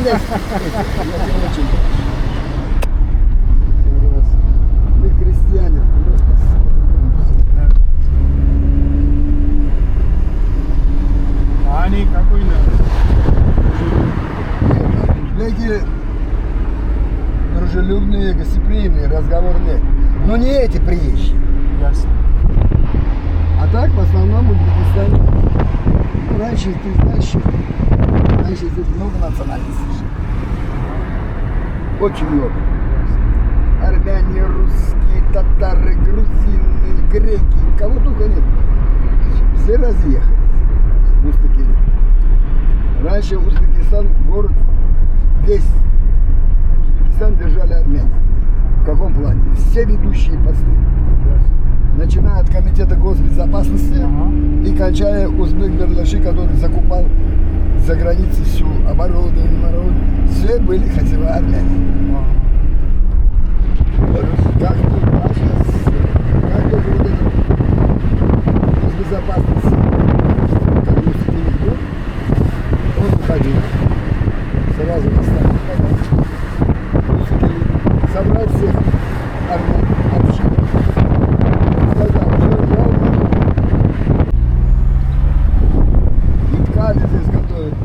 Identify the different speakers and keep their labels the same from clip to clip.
Speaker 1: Я тебя очень прошу. Мы крестьяне.
Speaker 2: А они какой
Speaker 1: Узбеки дружелюбные, гостеприимные, разговорные. Но не эти приезжие.
Speaker 2: Ясно.
Speaker 1: А так, в основном, в Узбекистане, раньше, ты знаешь, раньше здесь много национальностей. Очень много. Армяне, русские, татары, грузины, греки, кого только нет. Все разъехались в Устакеле. Раньше Узбекистан, город, весь Узбекистан держали армяне. В каком плане? Все ведущие посты. Начиная от комитета госбезопасности и кончая Узбек Берлаши, который закупал за границей всю оборудование, все были хозяева армяне. Вот как только вот это госбезопасность, как был, он уходил. Сразу оставил. Собрал всех армян, общин. Сказал, что я ухожу. И ткани здесь готовят.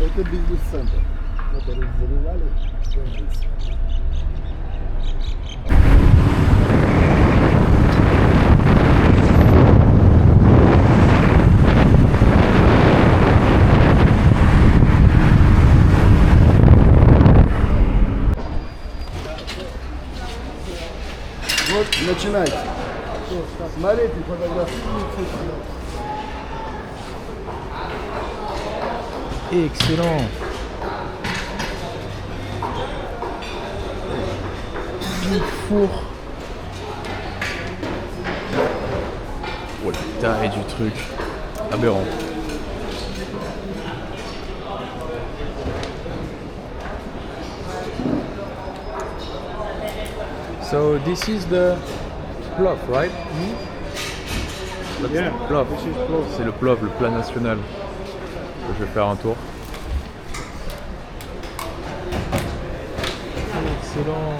Speaker 1: Это бизнес-центр, который заливали. Вот начинайте. Смотрите, фотографируйте.
Speaker 2: Excellent. Du four. Oh la taille du truc. Aberrant. So this is the plov, right? That's
Speaker 3: Yeah,
Speaker 2: plov.
Speaker 3: this is plov.
Speaker 2: C'est le plov, le plat national. Je vais faire un tour. Excellent.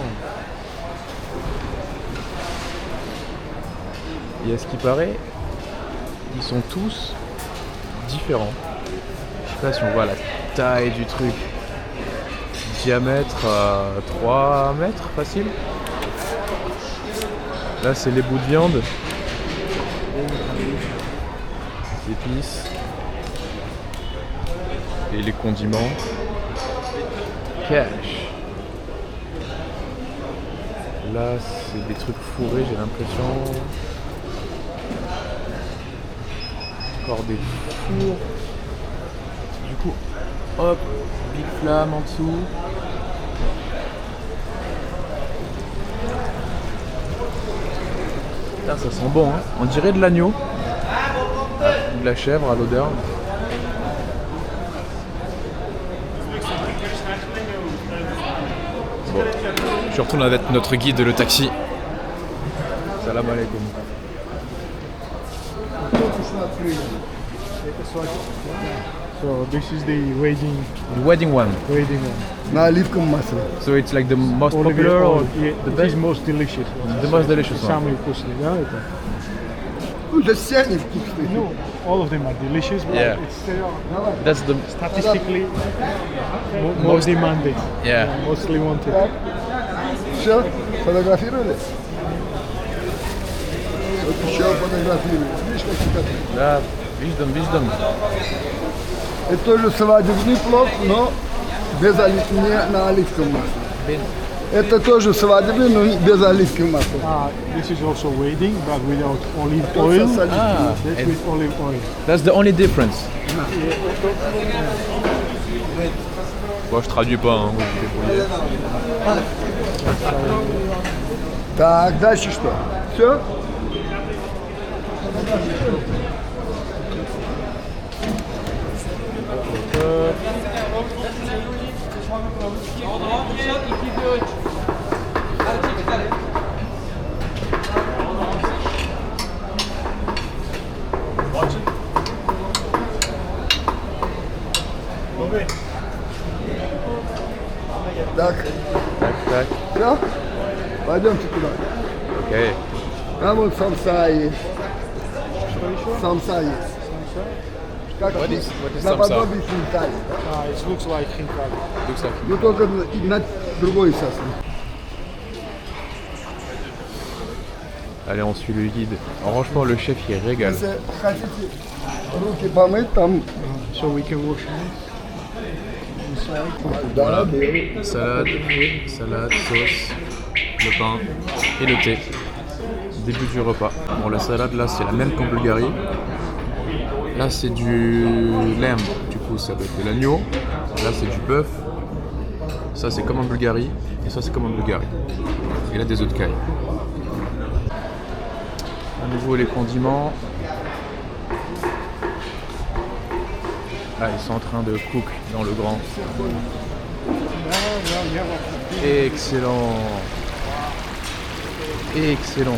Speaker 2: Et à ce qui paraît, ils sont tous différents. Je sais pas si on voit la taille du truc. Diamètre 3 mètres facile. Là c'est les bouts de viande. Épices. Et les condiments. Cash. Là c'est des trucs fourrés, j'ai l'impression. Encore des fours. Du coup, hop, big flamme en dessous. Putain, ça sent bon, hein. On dirait de l'agneau. De la chèvre à l'odeur. Bon, je retourne avec notre guide, le taxi. Salam alaikum.
Speaker 3: So this is the wedding
Speaker 2: The wedding one.
Speaker 3: one.
Speaker 1: На оливковом масле.
Speaker 2: So it's like the most
Speaker 3: Olive
Speaker 2: popular or
Speaker 3: oil, yeah,
Speaker 2: the
Speaker 3: it
Speaker 2: best?
Speaker 3: is most delicious.
Speaker 2: The most delicious one.
Speaker 3: Самый вкусный, да, это?
Speaker 1: Ну, да все они вкусные.
Speaker 3: No, all of them are delicious, but
Speaker 2: Yeah.
Speaker 3: it's
Speaker 2: That's the
Speaker 3: statistically most demanded.
Speaker 2: yeah.
Speaker 3: Mostly wanted.
Speaker 1: Так, все, фотографировали? Вот еще фотографировали. Видишь, какие котлеты?
Speaker 2: Да, виждам.
Speaker 1: Это тоже свадебный плов, но не на оливковом масле. Это тоже свадебный, но без оливкового масла.
Speaker 3: This is also wedding, but without olive oil.
Speaker 1: Со оливковым.
Speaker 2: Ah,
Speaker 3: That's
Speaker 2: and
Speaker 3: with olive oil.
Speaker 2: that's the only difference. Bon, je traduis pas, hein, vous vous débrouillez.
Speaker 1: Так, дальше что? Все? Так,
Speaker 2: Tac.
Speaker 1: все? Пойдемте туда.
Speaker 2: Ok.
Speaker 1: Там вот самса есть. Самса есть. Как
Speaker 2: What is
Speaker 1: наподобие хинкали.
Speaker 3: It looks like khinkali.
Speaker 2: Looks like.
Speaker 1: Ну только на другой сосны.
Speaker 2: Allez, on suit le guide. Franchement, le chef il régale.
Speaker 1: Если хотите руки помыть, там
Speaker 3: So we can wash it.
Speaker 2: Voilà. Salade, sauce, le pain et le thé. Début du repas. Bon, la salade là, c'est la même qu'en Bulgarie. Là, c'est du lamb. Du coup, ça va être de l'agneau. Là, c'est du bœuf. Ça, c'est comme en Bulgarie. Et ça, c'est comme en Bulgarie. Et là, des œufs de caille. À nouveau, les condiments. Ah, ils sont en train de cook dans le grand. Excellent. Excellent.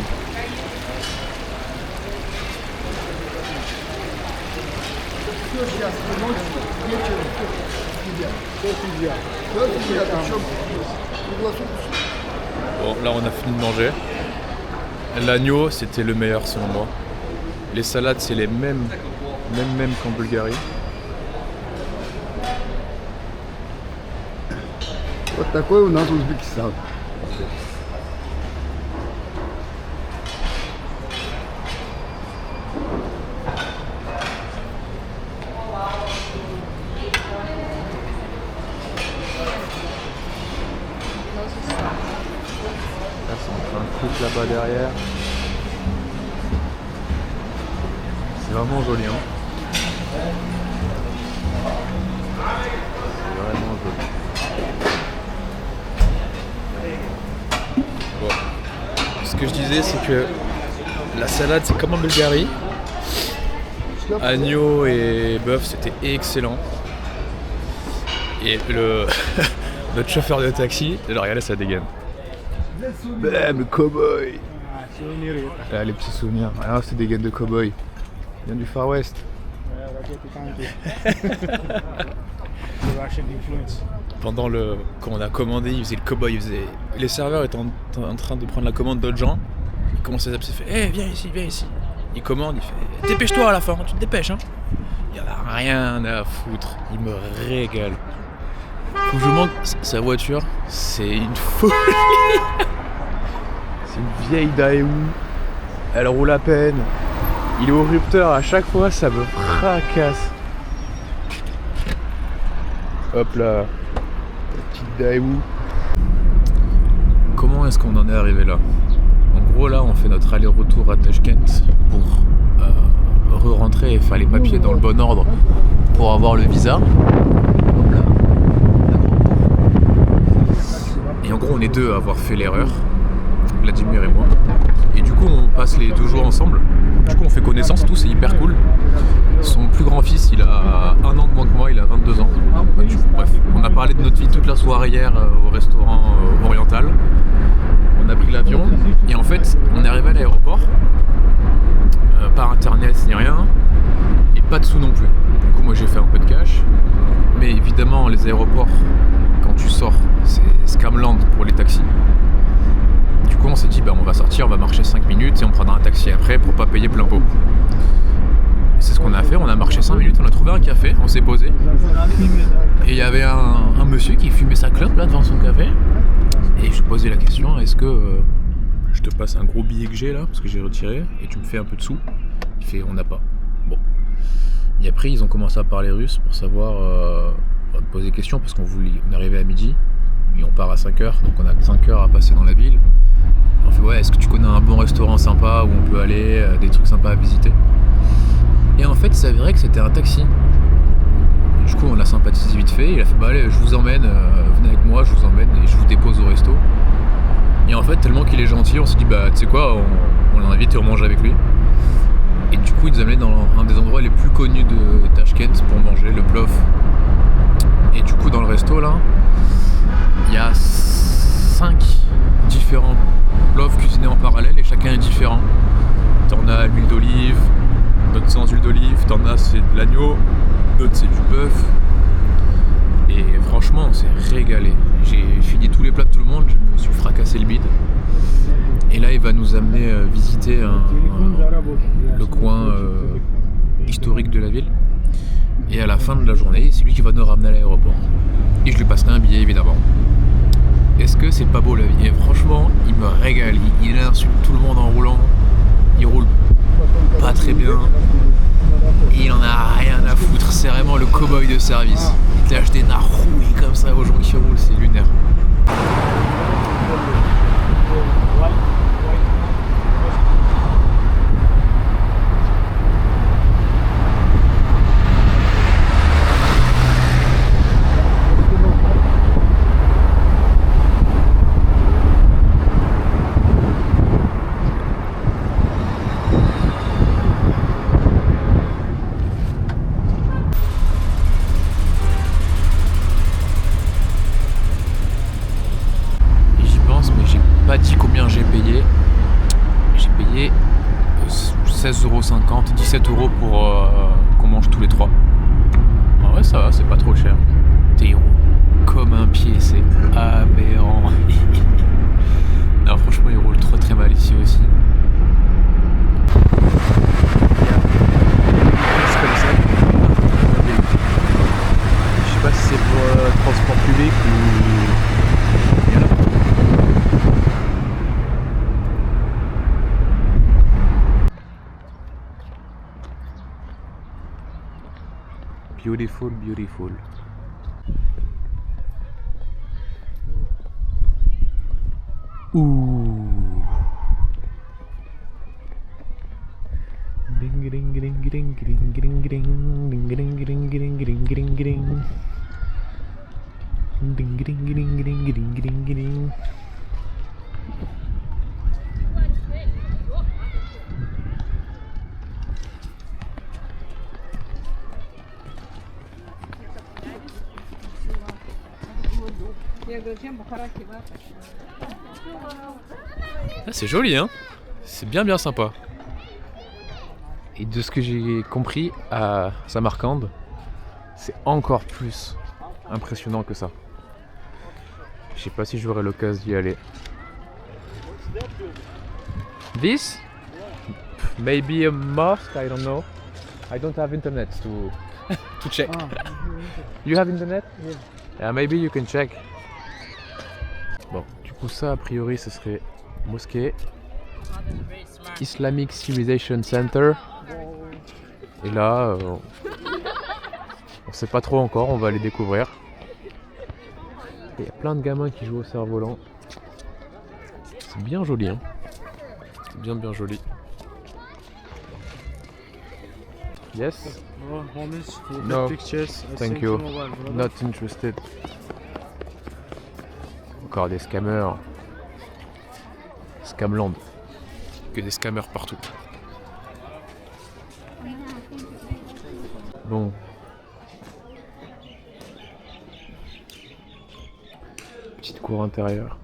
Speaker 2: Bon, là on a fini de manger. L'agneau, c'était le meilleur selon moi. Les salades, c'est les mêmes qu'en Bulgarie.
Speaker 1: вот такой у нас Узбекистан.
Speaker 2: Là, c'est en train de cook là-bas derrière. C'est vraiment joli, hein. C'est vraiment joli. Bon. Ce que je disais, c'est que la salade, c'est comme en Bulgarie. Agneau et bœuf, c'était excellent. Et le notre chauffeur de taxi, regardez, ça dégaine. Bam, le cow-boy.
Speaker 3: Ah, souvenir.
Speaker 2: Ah, les petits souvenirs. Ah, c'est des gaines de cow-boy. Ils viennent du Far West.
Speaker 3: The Russian influence.
Speaker 2: Quand on a commandé, il faisait le cow-boy. Les serveurs étaient en train de prendre la commande d'autres gens. Il commence à zapper, il fait viens ici, viens ici. Il commande, il fait dépêche-toi à la fin, tu te dépêches, hein. Il y en a rien à foutre. Il me régale. Faut que je vous montre sa voiture, c'est une folie. C'est une vieille Daewoo. Elle roule à peine. Il est au rupteur, à chaque fois ça me fracasse. Hop là, la petite Daewoo. Comment est-ce qu'on en est arrivé là? En gros là on fait notre aller-retour à Tashkent pour re-rentrer et faire les papiers dans le bon ordre pour avoir le visa. Et en gros on est deux à avoir fait l'erreur, Vladimir et moi. Et du coup on passe les 2 jours ensemble. Du coup on fait connaissance, tout, c'est hyper cool. Son plus grand fils il a 1 an de moins que moi, il a 22 ans. Bref, on a parlé de notre vie toute la soirée hier au restaurant oriental. On a pris l'avion et en fait on est arrivé à l'aéroport, pas internet ni rien, et pas de sous non plus. Du coup moi j'ai fait un peu de cash, mais évidemment les aéroports quand tu sors c'est Scamland pour les taxis. Du coup on s'est dit on va sortir, on va marcher 5 minutes et on prendra un taxi après pour pas payer plein pot. C'est ce qu'on a fait, on a marché 5 minutes, on a trouvé un café, on s'est posé. Et il y avait un monsieur qui fumait sa clope là devant son café. Et je posais la question, est-ce que je te passe un gros billet que j'ai là, parce que j'ai retiré, et tu me fais un peu de sous? Il fait, on n'a pas. Bon. Et après ils ont commencé à parler russe pour savoir, poser des questions, parce qu'on est arrivé à midi, et on part à 5h, donc on a 5 heures à passer dans la ville. On fait, ouais, est-ce que tu connais un bon restaurant sympa où on peut aller, des trucs sympas à visiter? Et en fait, il s'avérait que c'était un taxi. Du coup, on a sympathisé vite fait. Il a fait, allez, je vous emmène, venez avec moi, je vous emmène et je vous dépose au resto. Et en fait, tellement qu'il est gentil, on s'est dit, tu sais quoi, on l'invite et on mange avec lui. Et du coup, il nous a amené dans un des endroits les plus connus de Tashkent pour manger, le plov. Et du coup, dans le resto, là, il y a 5 différents plovs cuisinés en parallèle et chacun est différent. T'en as à l'huile d'olive, d'autres sans huile d'olive, t'en as c'est de l'agneau, d'autres c'est du bœuf. Et franchement on s'est régalé. J'ai fini tous les plats de tout le monde, je me suis fracassé le bide. Et là il va nous amener visiter le coin historique de la ville. Et à la fin de la journée, c'est lui qui va nous ramener à l'aéroport. Et je lui passerai un billet évidemment. Est-ce que c'est pas beau la vie? Et franchement, il me régale. Il insulte tout le monde en roulant. Il roule pas très bien. Il en a rien à foutre. C'est vraiment le cow-boy de service. Il te lâche des narouilles comme ça aux gens qui roulent. C'est lunaire. Pas dit combien j'ai payé. J'ai payé 16,50€, 17€ pour qu'on mange tous les 3. En vrai ça va, c'est pas trop cher. T'es comme un pied, c'est aberrant. Non franchement il roule très très mal ici aussi. Je sais pas si c'est pour transport public ou... Beautiful, beautiful. Ouh. Ding ding ding ding ding ding ding ding ding ding ding ding ding ding ding. Ding ding ding ding ding ding ding.
Speaker 4: Я говорю, чем Бухара кивает.
Speaker 2: Ah, c'est joli, hein. C'est bien sympa. Et de ce que j'ai compris à Samarcande, c'est encore plus impressionnant que ça. Je sais pas si j'aurai l'occasion d'y aller. This? Maybe a mosque, I don't know. I don't have internet to check. You have internet? Yeah, maybe you can check. Bon, du coup ça a priori ce serait mosquée, Islamic Civilization Center. Et là, on sait pas trop encore, on va aller découvrir. Il y a plein de gamins qui jouent au cerf-volant. C'est bien joli, hein. C'est bien joli. Yes? No, thank you. Not interested. Encore des scammers. Scamland. Que des scammers partout. Bon. Petite cour intérieure.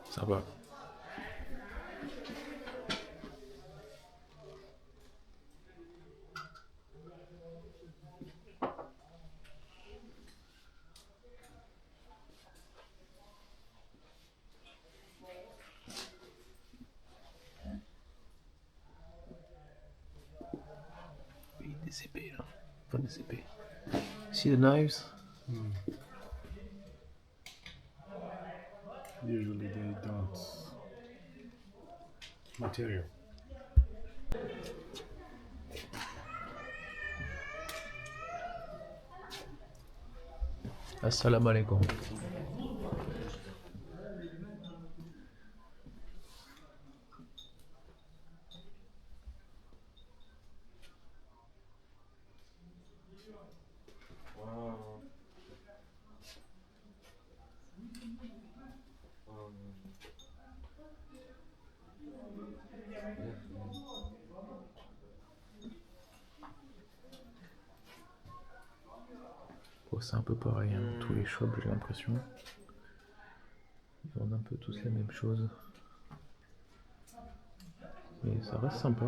Speaker 2: Sympa. Oui, des épées là. Enfin des épées. See the knives?
Speaker 3: Usually they don't. Material.
Speaker 2: Assalamu alaikum. Oh, c'est un peu pareil, hein. Tous les shops, j'ai l'impression. Ils vendent un peu tous la même chose. Mais ça reste sympa.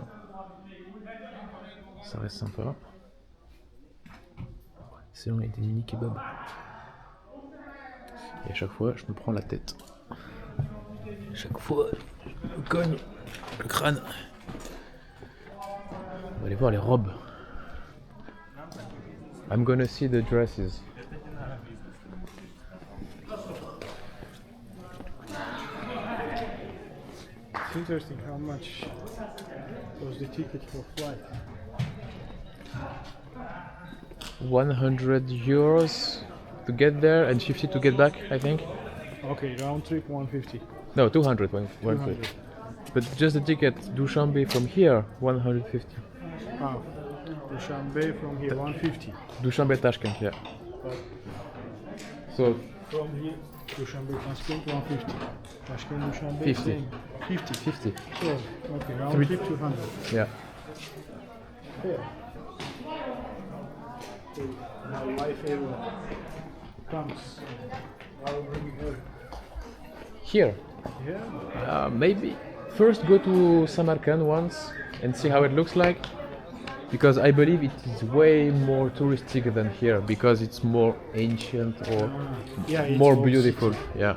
Speaker 2: Ça reste sympa. Sinon, il y a des mini kebabs. Et à chaque fois, je me prends la tête. À chaque fois, je me cogne le crâne. On va aller voir les robes. I'm gonna see the dresses.
Speaker 3: It's interesting how much was the ticket for flight.
Speaker 2: 100 euros to get there and 50 to get back, I think.
Speaker 3: Okay, round trip 150.
Speaker 2: No, 200. 150.
Speaker 3: 200.
Speaker 2: But just the ticket Dushanbe from here, 150.
Speaker 3: Ah, Dushanbe from here 150.
Speaker 2: Dushanbe Tashkent, yeah. So
Speaker 3: From here, Dushanbe Tashkent 150. Tashkent Dushanbe
Speaker 2: 50.
Speaker 3: same. 50.
Speaker 2: 50.
Speaker 3: Sure. Okay, round
Speaker 2: Three.
Speaker 3: trip 200.
Speaker 2: Yeah.
Speaker 3: Here. Okay, my wife comes. I'll bring her.
Speaker 2: Here.
Speaker 3: Yeah.
Speaker 2: Maybe first go to Samarkand once and see how it looks like, because I believe it is way more touristic than here because it's more ancient or
Speaker 3: Yeah, it's
Speaker 2: more
Speaker 3: old
Speaker 2: beautiful. Yeah.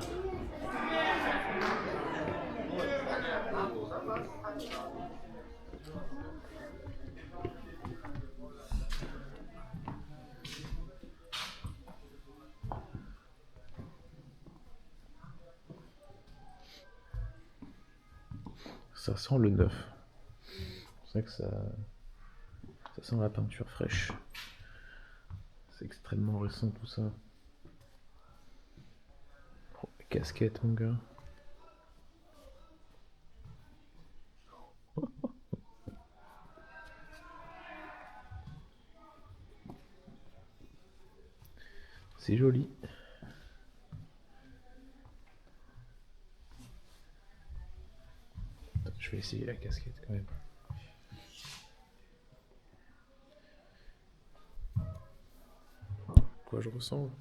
Speaker 2: Ça sent le neuf. C'est vrai que ça sent la peinture fraîche. C'est extrêmement récent tout ça. Oh, la casquette mon gars. C'est joli. Je vais essayer la casquette quand même. Quoi je ressemble?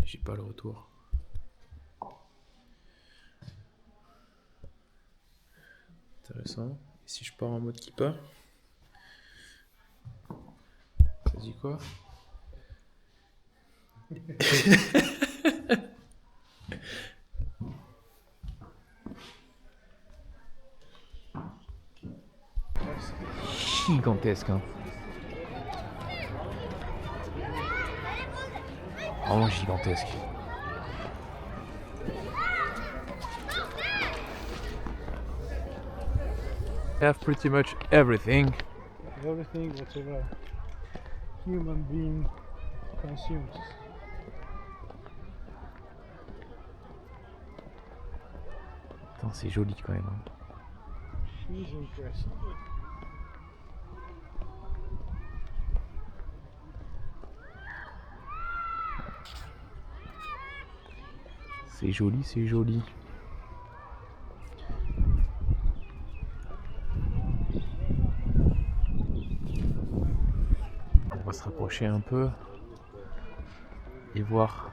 Speaker 2: J'ai pas le retour. Intéressant. Et si je pars en mode kippa? Ça dit quoi? Gigantesque hein. Vraiment gigantesque. I have pretty much everything.
Speaker 3: Everything whatever human being consumes.
Speaker 2: Attends, c'est joli quand même. Hein.
Speaker 3: She's interesting.
Speaker 2: C'est joli, c'est joli. On va se rapprocher un peu et voir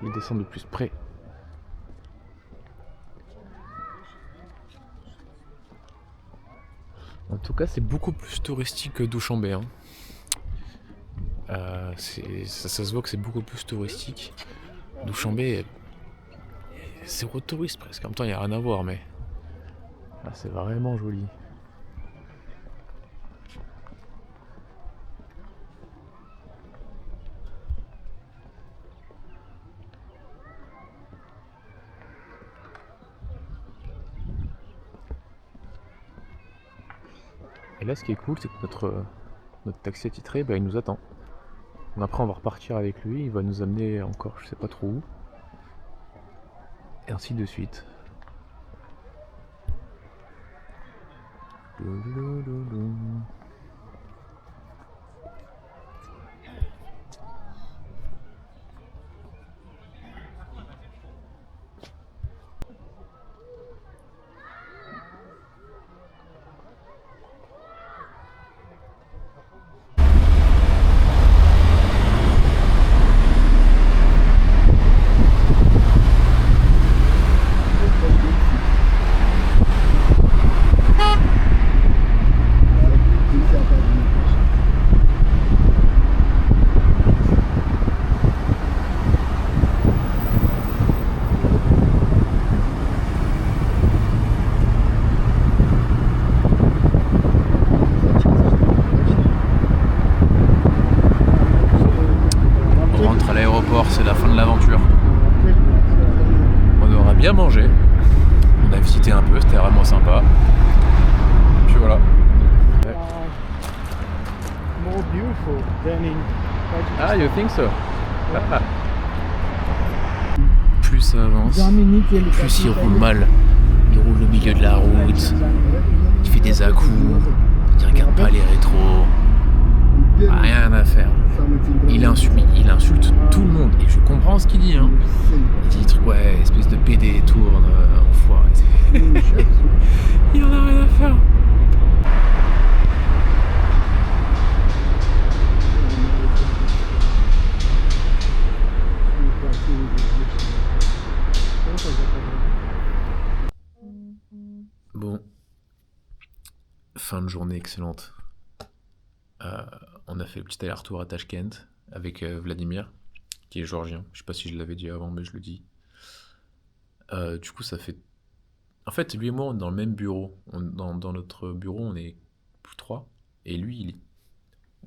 Speaker 2: les dessins de plus près. En tout cas, c'est beaucoup plus touristique que Douchambé. Hein. Ça se voit que c'est beaucoup plus touristique. Douchambé, c'est touriste presque. En même temps, il n'y a rien à voir, mais là, c'est vraiment joli. Et là, ce qui est cool, c'est que notre taxi attitré, il nous attend. Après, on va repartir avec lui. Il va nous amener encore, je sais pas trop où. Et ainsi de suite. C'est la fin de l'aventure. On aura bien mangé. On a visité un peu, c'était vraiment sympa. Puis voilà.
Speaker 3: More beautiful than in Tajikistan.
Speaker 2: Ah, you think so? Plus ça avance, plus il roule mal. Il roule au milieu de la route. Il fait des à-coups. Il regarde pas les rétros. rien à faire. Il insulte tout le monde. Et je comprends ce qu'il dit. Hein. Il dit des trucs, ouais, espèce de PD, tourne, enfoiré. Il en a rien à faire. Bon, fin de journée excellente. On a fait le petit aller-retour à Tashkent avec Vladimir, qui est géorgien. Je sais pas si je l'avais dit avant, mais je le dis. Du coup, ça fait... En fait, lui et moi, on est dans le même bureau. Dans notre bureau, on est plus trois. Et lui, il est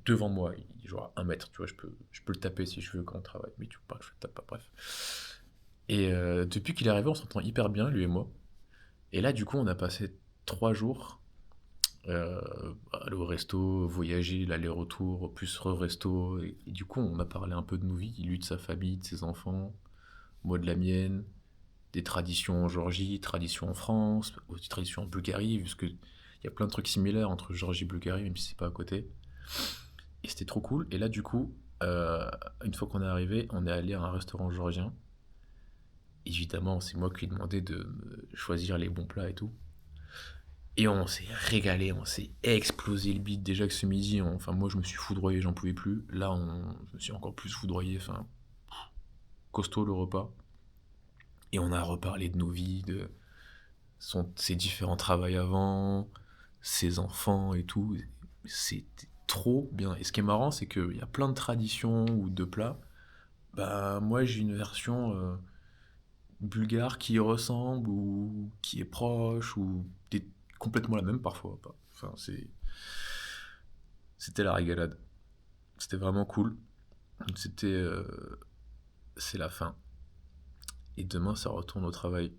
Speaker 2: devant moi. Il est genre à 1 mètre, tu vois. Je peux le taper si je veux quand on travaille. Mais tu veux pas, je le tape pas, bref. Et depuis qu'il est arrivé, on s'entend hyper bien, lui et moi. Et là, du coup, on a passé 3 jours aller au resto, voyager, l'aller-retour, plus re-resto. Et du coup, on a parlé un peu de nos vies, lui de sa famille, de ses enfants, moi de la mienne, des traditions en Géorgie, traditions en France, aussi traditions en Bulgarie, puisque il y a plein de trucs similaires entre Géorgie et Bulgarie, même si c'est pas à côté. Et c'était trop cool. Et là, du coup, une fois qu'on est arrivé, on est allé à un restaurant géorgien. Évidemment, c'est moi qui lui ai demandé de choisir les bons plats et tout. Et on s'est régalé, on s'est explosé le bide. Déjà que ce midi, enfin moi je me suis foudroyé, j'en pouvais plus. Là, je me suis encore plus foudroyé, enfin, costaud le repas. Et on a reparlé de nos vies, de ses différents travails avant, ses enfants et tout. C'était trop bien. Et ce qui est marrant, c'est qu'il y a plein de traditions ou de plats. Bah, moi j'ai une version bulgare qui y ressemble ou qui est proche ou complètement la même parfois. Enfin, c'était la régalade. C'était vraiment cool. C'est la fin. Et demain, ça retourne au travail.